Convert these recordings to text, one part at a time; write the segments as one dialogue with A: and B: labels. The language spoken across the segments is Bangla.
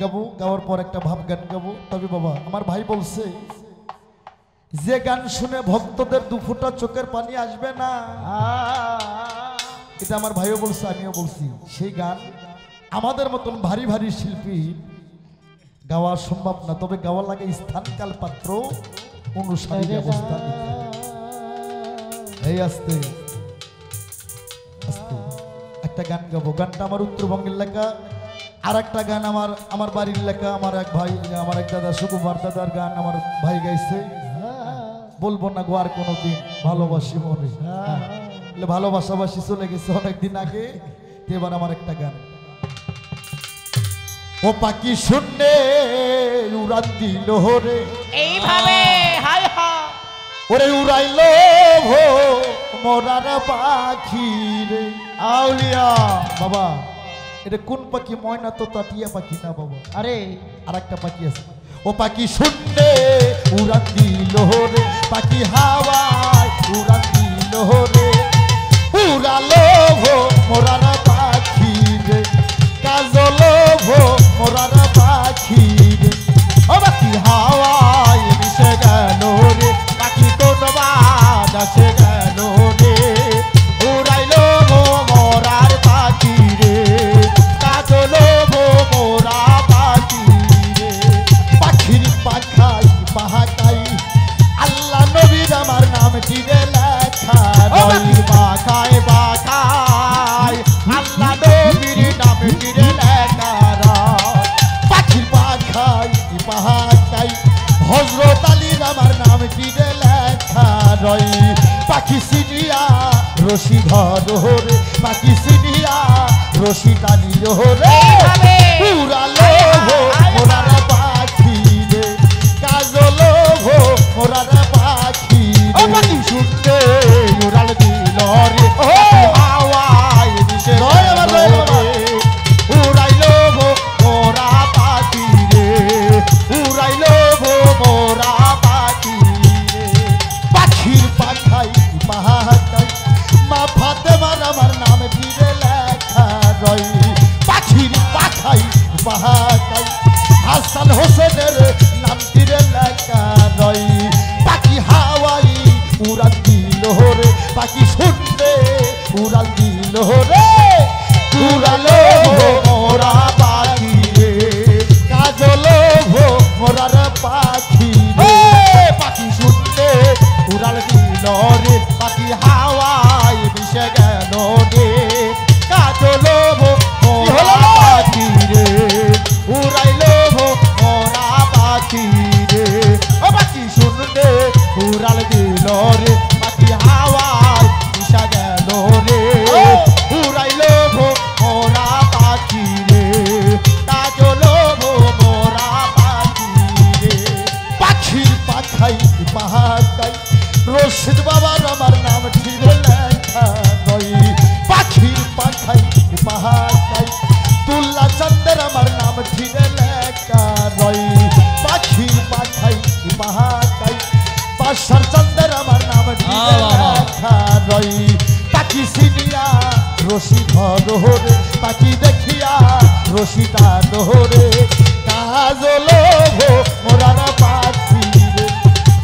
A: গাবো, গাওয়ার পর একটা ভাব গান গাবো। তবে বাবা আমার ভাই বলছে যে গান শুনে ভক্তদের দুফোঁটা চোখের পানি আসবে না, এটা আমার ভাইও বলছে, আমিও বলছি। সেই গান আমাদের মতন ভারী ভারী শিল্পী গাওয়া সম্ভব না। তবে গাওয়া লাগে স্থান কাল পাত্র অনুসারী ব্যবস্থা নিতে। এই আস্তে আস্তে একটা গান গাবো। গানটা আমার উত্তরবঙ্গের লেখা, আর একটা গান আমার বাড়ির লেখা। আমার এক ভাই, আমার এক দাদা সুকুমার দাদার গান আমার ভাই গাইছে। বলবো না গো আর কোনোদিন ভালোবাসি মনে, ভালোবাসাবাসি চলে গেছে অনেকদিন আগে। এবার আমার একটা গান। ও পাখি শুনলে উড়ান দিল রে,
B: এইভাবে হায় হায়
A: ওরে উড়াইলো ভো মোরার পাখি রে। আউলিয়া বাবা, এটা কোন পাখি? ময়না তো তাটিয়া পাখি না বাবা,
B: আরে
A: আর একটা পাখি আছে। ও পাখি শুনলে উড়ান দিল রে, পাখি হাওয়ায় উড়ান দিল রে, উড়ালো ভো মোরার পাখি রে, কাজলো ভো মোরার পাখি রে। ও পাখি হাওয়ায় মিশে গেল রে, পাখি কোন বাদ আসে গেল রে, উড়াইলো ভো মোরার পাখি রে, কাজলো ভো মোরা পাখি রে। পাখির পাখাই পাহাকাই আল্লাহ নবীর আমার নাম চিরে লেখা, পাখায় পাখায় আল্লাহ নবীর নাম চিরে লেখা। পাখির পাখাই পাহাকাই হযরত আলীর আমার নাম চিরে লেখা রই। পাখি সিনিয়া রশি ধর রে, পাখি সিনিয়া রশি টানি রে, উড়ালো ভো মোরার পাখি রে, কাজলো ভো মোরার পাখি রে। পাখি শুনতে উড়াল দিল রে, হাওয়ায় মিশে গেল রে, উড়াইলো ভো মোরা পাখি রে, উড়াইলো ভো মোরা পাখি রে। পাখির পাখাই পাহাকাই মা ফাতেমার আমার নাম ফিরে লেখা রই। পাখির পাখাই পাহাকাই হাসান হোসেনের নাম ফিরে লেখা রই। পাখি হাওয়াই উড়াল দিল রে, পাখি শুনলে উড়াল দিল রে, উড়ালো ভো মোরা পাখি রে, কাজলো ভো মোরার পাখি রে। পাখি শুনলে উড়াল দিল রে, পাখি হাওয়ায় মিশে গেল রে, কাজলো ভো মোরা পাখি রে, উড়াইলো ভো মোরা পাখি রে। ও পাখি শুনলে উড়াল দিল রে, পাখি হাওয়ায় মিশে গেল রে, উড়াইলো ভো মোরা পাখি রে, কাজলো ভো মোরা পাখি রে। পাখির পাখাই পাহাকাই রশিদ বাবার আমার নাম ঠিরে লেখা রই। পাখির পাখাই পাহাকাই তুল্লা চন্দের আমার নাম ঠিরে লেখা রই। পাখির পাখাই পাহাকাই পাশার চন্দের আমার নাম ঠিরে লেখা রই। পাখি সিনিয়া রশি ধর রে, পাখি দেখিয়া রশি টান রে, কাজলো ভো মোরার পাখি রে,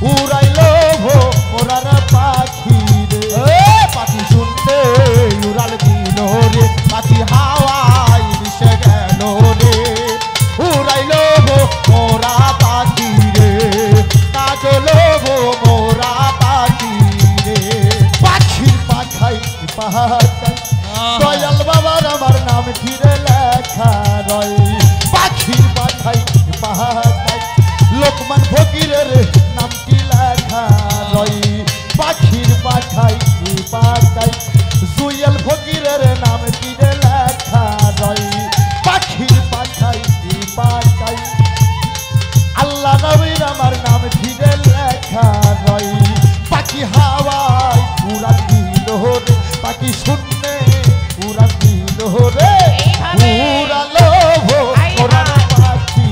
A: উড়াইলো ভো মোরার পাখি রে। পাখি শুনতে উড়াল দিল রে, পাখি হাওয়ায় মিশে গেল রে, উড়াইলো ভো মোরা পাখি রে, কাজলো ভো মোরা পাখি রে। পাখির পাখাই পাহাকাই দয়াল বাবার আমার নাম ফিরে লেখা রই। পাখির পাখাই পাহাকাই লোকমান ফকিরের নামটি লেখা রই। পাখির পাখাই পাখাই জুয়েল ফকিরের নাম ফিরে লেখা রই। পাখির পাখাই পাখাই আল্লাহ নবীর আমার নাম ফিরে লেখা রই। পাখি হাওয়ায় উড়ান দিল রে, পাখি শুনলে উড়ান দিল রে, উড়ালো ভো মোরার পাখি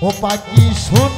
A: ও পাখি শোন